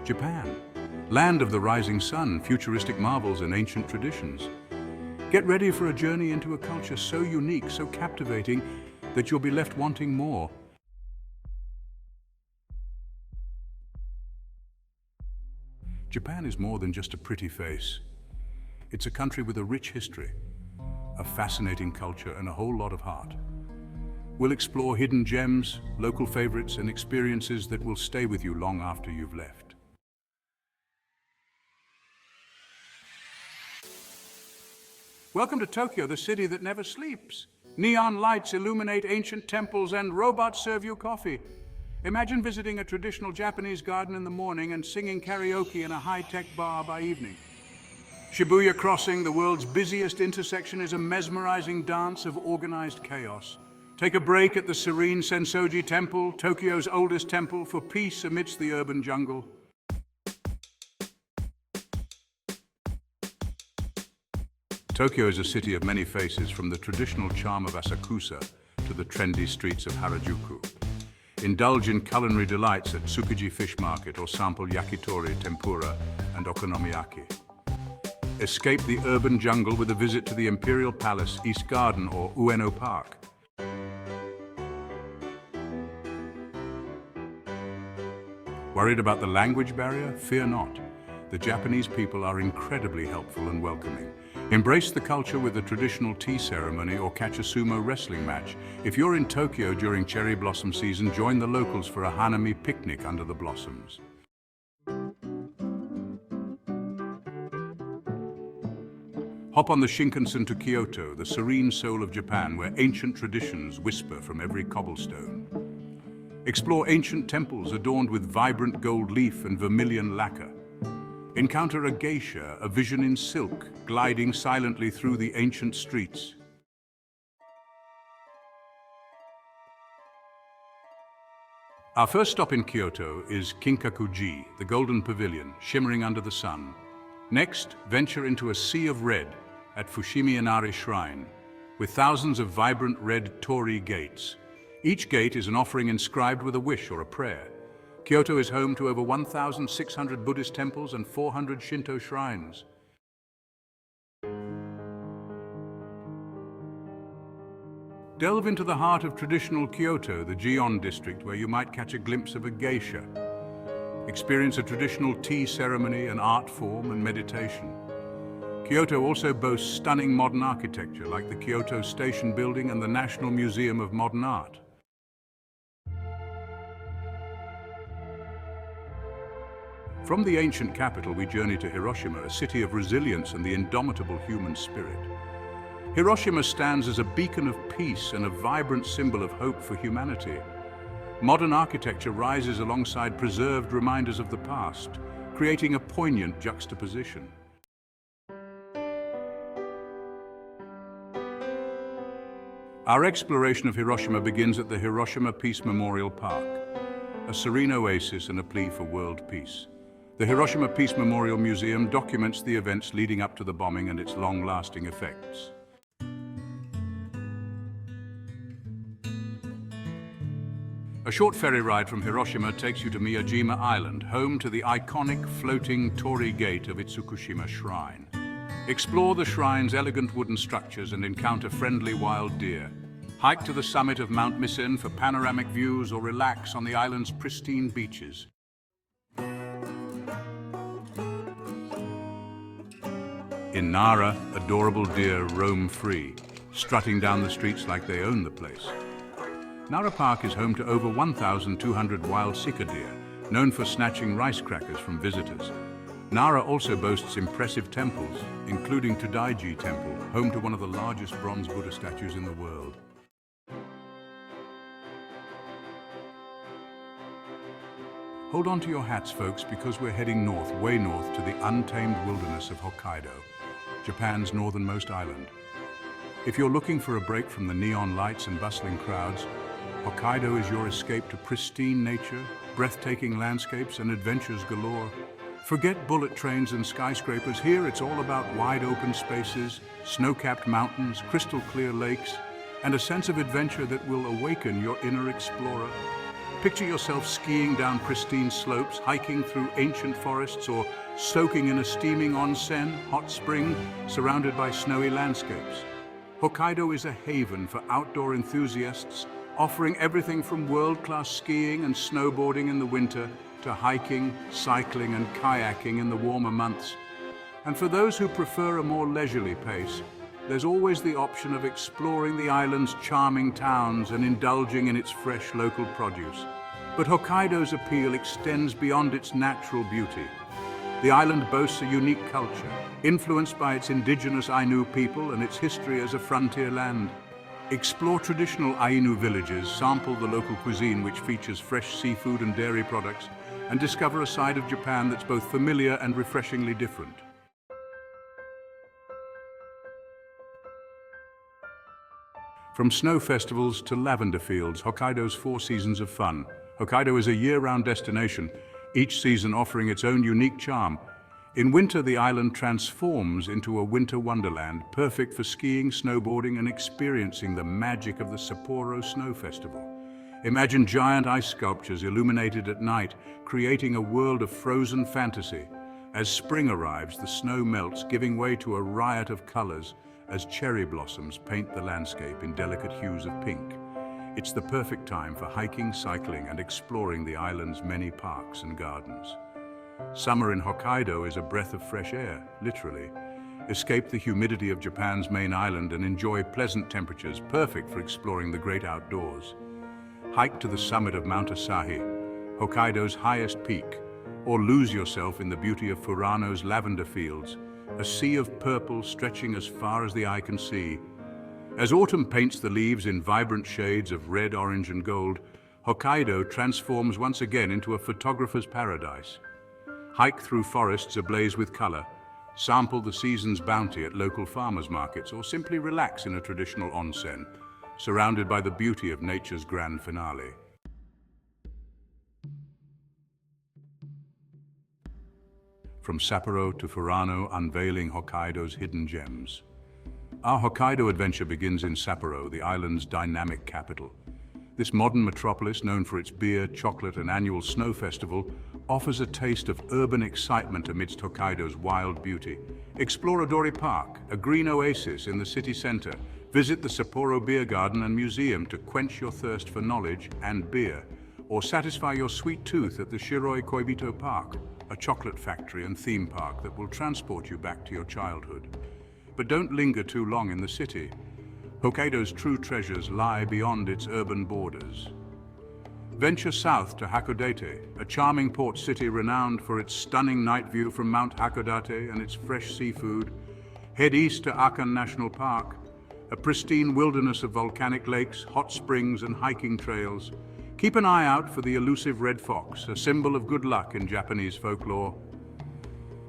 Japan, land of the rising sun, futuristic marvels and ancient traditions. Get ready for a journey into a culture so unique, so captivating, that you'll be left wanting more. Japan is more than just a pretty face. It's a country with a rich history, a fascinating culture, and a whole lot of heart. We'll explore hidden gems, local favorites, and experiences that will stay with you long after you've left. Welcome to Tokyo, the city that never sleeps. Neon lights illuminate ancient temples and robots serve you coffee. Imagine visiting a traditional Japanese garden in the morning and singing karaoke in a high-tech bar by evening. Shibuya Crossing, the world's busiest intersection, is a mesmerizing dance of organized chaos. Take a break at the serene Sensoji Temple, Tokyo's oldest temple, for peace amidst the urban jungle. Tokyo is a city of many faces, from the traditional charm of Asakusa to the trendy streets of Harajuku. Indulge in culinary delights at Tsukiji Fish Market or sample yakitori, tempura, and okonomiyaki. Escape the urban jungle with a visit to the Imperial Palace, East Garden, or Ueno Park. Worried about the language barrier? Fear not. The Japanese people are incredibly helpful and welcoming. Embrace the culture with a traditional tea ceremony or catch a sumo wrestling match. If you're in Tokyo during cherry blossom season, join the locals for a hanami picnic under the blossoms. Hop on the Shinkansen to Kyoto, the serene soul of Japan, where ancient traditions whisper from every cobblestone. Explore ancient temples adorned with vibrant gold leaf and vermilion lacquer. Encounter a geisha, a vision in silk, gliding silently through the ancient streets. Our first stop in Kyoto is Kinkakuji, the Golden Pavilion, shimmering under the sun. Next, venture into a sea of red at Fushimi Inari Shrine, with thousands of vibrant red torii gates. Each gate is an offering inscribed with a wish or a prayer. Kyoto is home to over 1,600 Buddhist temples and 400 Shinto shrines. Delve into the heart of traditional Kyoto, the Gion district, where you might catch a glimpse of a geisha. Experience a traditional tea ceremony, an art form, and meditation. Kyoto also boasts stunning modern architecture, like the Kyoto Station Building and the National Museum of Modern Art. From the ancient capital, we journey to Hiroshima, a city of resilience and the indomitable human spirit. Hiroshima stands as a beacon of peace and a vibrant symbol of hope for humanity. Modern architecture rises alongside preserved reminders of the past, creating a poignant juxtaposition. Our exploration of Hiroshima begins at the Hiroshima Peace Memorial Park, a serene oasis and a plea for world peace. The Hiroshima Peace Memorial Museum documents the events leading up to the bombing and its long-lasting effects. A short ferry ride from Hiroshima takes you to Miyajima Island, home to the iconic floating torii gate of Itsukushima Shrine. Explore the shrine's elegant wooden structures and encounter friendly wild deer. Hike to the summit of Mount Misen for panoramic views or relax on the island's pristine beaches. In Nara, adorable deer roam free, strutting down the streets like they own the place. Nara Park is home to over 1,200 wild sika deer, known for snatching rice crackers from visitors. Nara also boasts impressive temples, including Todaiji Temple, home to one of the largest bronze Buddha statues in the world. Hold on to your hats, folks, because we're heading north, way north, to the untamed wilderness of Hokkaido, Japan's northernmost island. If you're looking for a break from the neon lights and bustling crowds, Hokkaido is your escape to pristine nature, breathtaking landscapes, and adventures galore. Forget bullet trains and skyscrapers. Here it's all about wide open spaces, snow-capped mountains, crystal clear lakes, and a sense of adventure that will awaken your inner explorer. Picture yourself skiing down pristine slopes, hiking through ancient forests, or soaking in a steaming onsen, hot spring, surrounded by snowy landscapes. Hokkaido is a haven for outdoor enthusiasts, offering everything from world-class skiing and snowboarding in the winter to hiking, cycling, and kayaking in the warmer months. And for those who prefer a more leisurely pace, there's always the option of exploring the island's charming towns and indulging in its fresh local produce. But Hokkaido's appeal extends beyond its natural beauty. The island boasts a unique culture, influenced by its indigenous Ainu people and its history as a frontier land. Explore traditional Ainu villages, sample the local cuisine which features fresh seafood and dairy products, and discover a side of Japan that's both familiar and refreshingly different. From snow festivals to lavender fields, Hokkaido's 4 seasons of fun. Hokkaido is a year-round destination, each season offering its own unique charm. In winter, the island transforms into a winter wonderland, perfect for skiing, snowboarding, and experiencing the magic of the Sapporo Snow Festival. Imagine giant ice sculptures illuminated at night, creating a world of frozen fantasy. As spring arrives, the snow melts, giving way to a riot of colors as cherry blossoms paint the landscape in delicate hues of pink. It's the perfect time for hiking, cycling, and exploring the island's many parks and gardens. Summer in Hokkaido is a breath of fresh air, literally. Escape the humidity of Japan's main island and enjoy pleasant temperatures, perfect for exploring the great outdoors. Hike to the summit of Mount Asahi, Hokkaido's highest peak, or lose yourself in the beauty of Furano's lavender fields, a sea of purple stretching as far as the eye can see. As autumn paints the leaves in vibrant shades of red, orange, and gold, Hokkaido transforms once again into a photographer's paradise. Hike through forests ablaze with color, sample the season's bounty at local farmers markets, or simply relax in a traditional onsen, surrounded by the beauty of nature's grand finale. From Sapporo to Furano, unveiling Hokkaido's hidden gems. Our Hokkaido adventure begins in Sapporo, the island's dynamic capital. This modern metropolis, known for its beer, chocolate, and annual snow festival, offers a taste of urban excitement amidst Hokkaido's wild beauty. Explore Odori Park, a green oasis in the city center. Visit the Sapporo Beer Garden and Museum to quench your thirst for knowledge and beer, or satisfy your sweet tooth at the Shiroi Koibito Park, a chocolate factory and theme park that will transport you back to your childhood. But don't linger too long in the city. Hokkaido's true treasures lie beyond its urban borders. Venture south to Hakodate, a charming port city renowned for its stunning night view from Mount Hakodate and its fresh seafood. Head east to Akan National Park, a pristine wilderness of volcanic lakes, hot springs, and hiking trails. Keep an eye out for the elusive red fox, a symbol of good luck in Japanese folklore.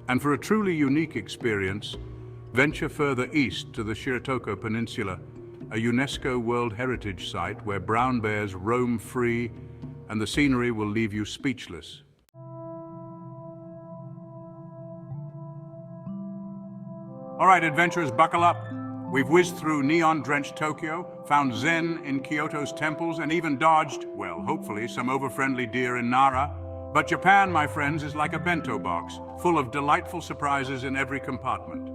And for a truly unique experience, venture further east to the Shiratoko Peninsula, a UNESCO World Heritage Site where brown bears roam free and the scenery will leave you speechless. All right, adventurers, buckle up. We've whizzed through neon-drenched Tokyo, found Zen in Kyoto's temples, and even dodged, well, hopefully, some over-friendly deer in Nara. But Japan, my friends, is like a bento box, full of delightful surprises in every compartment.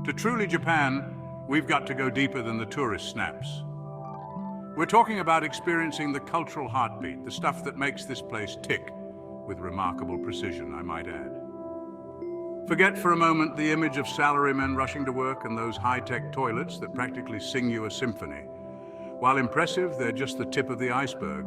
To truly Japan, we've got to go deeper than the tourist snaps. We're talking about experiencing the cultural heartbeat, the stuff that makes this place tick, with remarkable precision, I might add. Forget for a moment the image of salarymen rushing to work and those high-tech toilets that practically sing you a symphony. While impressive, they're just the tip of the iceberg.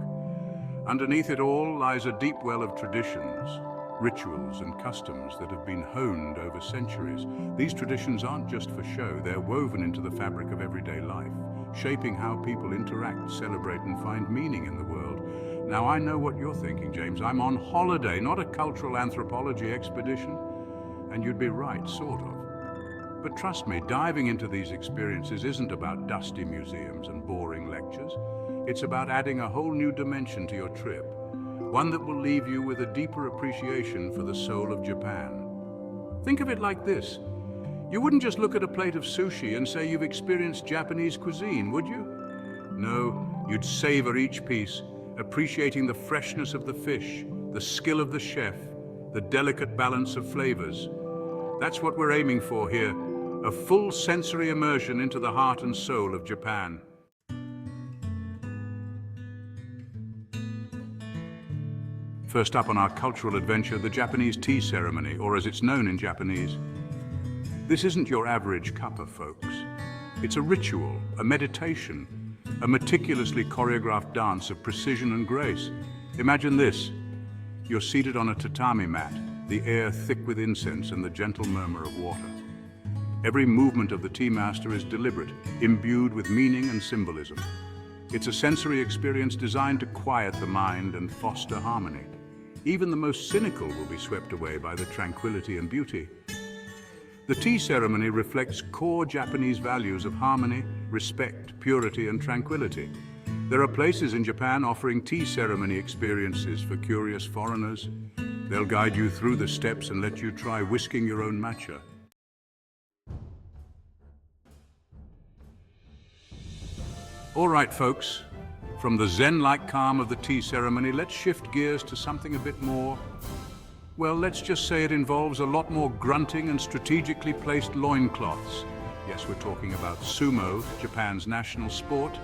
Underneath it all lies a deep well of traditions, rituals, and customs that have been honed over centuries. These traditions aren't just for show, they're woven into the fabric of everyday life, shaping how people interact, celebrate, and find meaning in the world. Now, I know what you're thinking, James. I'm on holiday, not a cultural anthropology expedition. And you'd be right, sort of. But trust me, diving into these experiences isn't about dusty museums and boring lectures. It's about adding a whole new dimension to your trip, one that will leave you with a deeper appreciation for the soul of Japan. Think of it like this. You wouldn't just look at a plate of sushi and say you've experienced Japanese cuisine, would you? No, you'd savor each piece, appreciating the freshness of the fish, the skill of the chef, the delicate balance of flavors. That's what we're aiming for here, a full sensory immersion into the heart and soul of Japan. First up on our cultural adventure, the Japanese tea ceremony, or as it's known in Japanese. This isn't your average cuppa, folks. It's a ritual, a meditation, a meticulously choreographed dance of precision and grace. Imagine this. You're seated on a tatami mat, the air thick with incense and the gentle murmur of water. Every movement of the tea master is deliberate, imbued with meaning and symbolism. It's a sensory experience designed to quiet the mind and foster harmony. Even the most cynical will be swept away by the tranquility and beauty. The tea ceremony reflects core Japanese values of harmony, respect, purity, and tranquility. There are places in Japan offering tea ceremony experiences for curious foreigners. They'll guide you through the steps and let you try whisking your own matcha. All right, folks. From the zen-like calm of the tea ceremony, let's shift gears to something a bit more, well, let's just say it involves a lot more grunting and strategically placed loincloths. Yes, we're talking about sumo, Japan's national sport,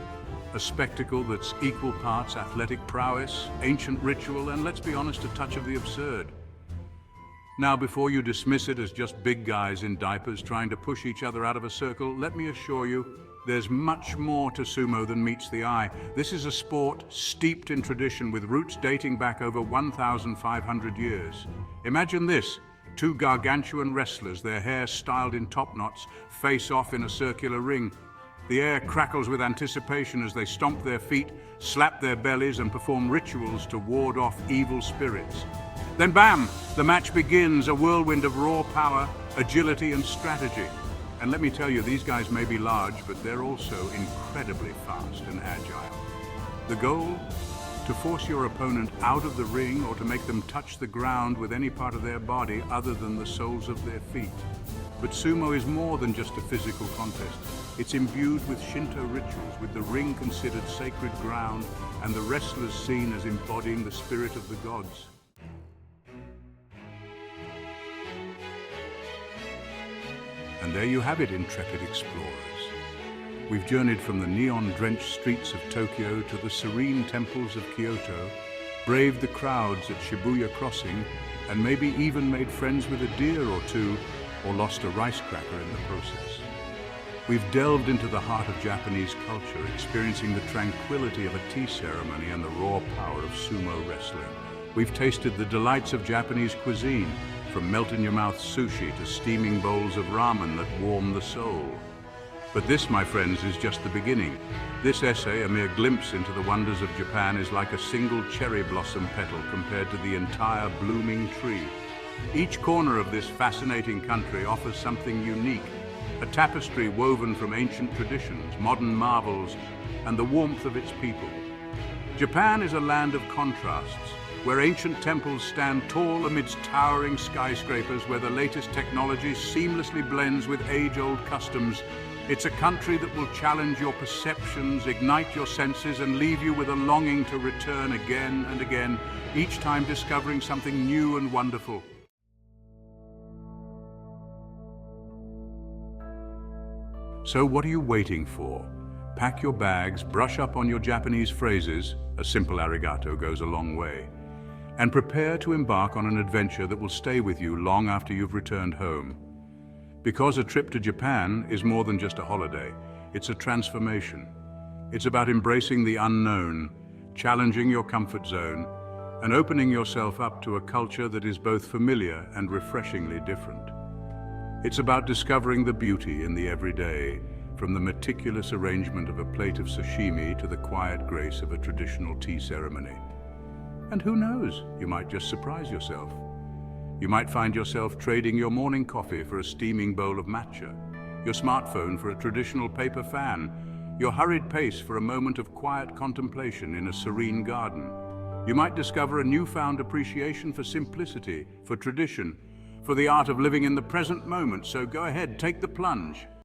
a spectacle that's equal parts athletic prowess, ancient ritual, and let's be honest, a touch of the absurd. Now, before you dismiss it as just big guys in diapers trying to push each other out of a circle, let me assure you, there's much more to sumo than meets the eye. This is a sport steeped in tradition with roots dating back over 1,500 years. Imagine this, two gargantuan wrestlers, their hair styled in top knots, face off in a circular ring. The air crackles with anticipation as they stomp their feet, slap their bellies, and perform rituals to ward off evil spirits. Then bam! The match begins, a whirlwind of raw power, agility, and strategy. And let me tell you, these guys may be large, but they're also incredibly fast and agile. The goal? To force your opponent out of the ring or to make them touch the ground with any part of their body other than the soles of their feet. But sumo is more than just a physical contest. It's imbued with Shinto rituals, with the ring considered sacred ground and the wrestlers seen as embodying the spirit of the gods. And there you have it, intrepid explorers. We've journeyed from the neon-drenched streets of Tokyo to the serene temples of Kyoto, braved the crowds at Shibuya Crossing, and maybe even made friends with a deer or two, or lost a rice cracker in the process. We've delved into the heart of Japanese culture, experiencing the tranquility of a tea ceremony and the raw power of sumo wrestling. We've tasted the delights of Japanese cuisine, from melt-in-your-mouth sushi to steaming bowls of ramen that warm the soul. But this, my friends, is just the beginning. This essay, a mere glimpse into the wonders of Japan, is like a single cherry blossom petal compared to the entire blooming tree. Each corner of this fascinating country offers something unique, a tapestry woven from ancient traditions, modern marvels, and the warmth of its people. Japan is a land of contrasts, where ancient temples stand tall amidst towering skyscrapers, where the latest technology seamlessly blends with age-old customs. It's a country that will challenge your perceptions, ignite your senses, and leave you with a longing to return again and again, each time discovering something new and wonderful. So what are you waiting for? Pack your bags, brush up on your Japanese phrases, a simple arigato goes a long way, and prepare to embark on an adventure that will stay with you long after you've returned home. Because a trip to Japan is more than just a holiday, it's a transformation. It's about embracing the unknown, challenging your comfort zone, and opening yourself up to a culture that is both familiar and refreshingly different. It's about discovering the beauty in the everyday, from the meticulous arrangement of a plate of sashimi to the quiet grace of a traditional tea ceremony. And who knows, you might just surprise yourself. You might find yourself trading your morning coffee for a steaming bowl of matcha, your smartphone for a traditional paper fan, your hurried pace for a moment of quiet contemplation in a serene garden. You might discover a newfound appreciation for simplicity, for tradition, for the art of living in the present moment. So go ahead, take the plunge.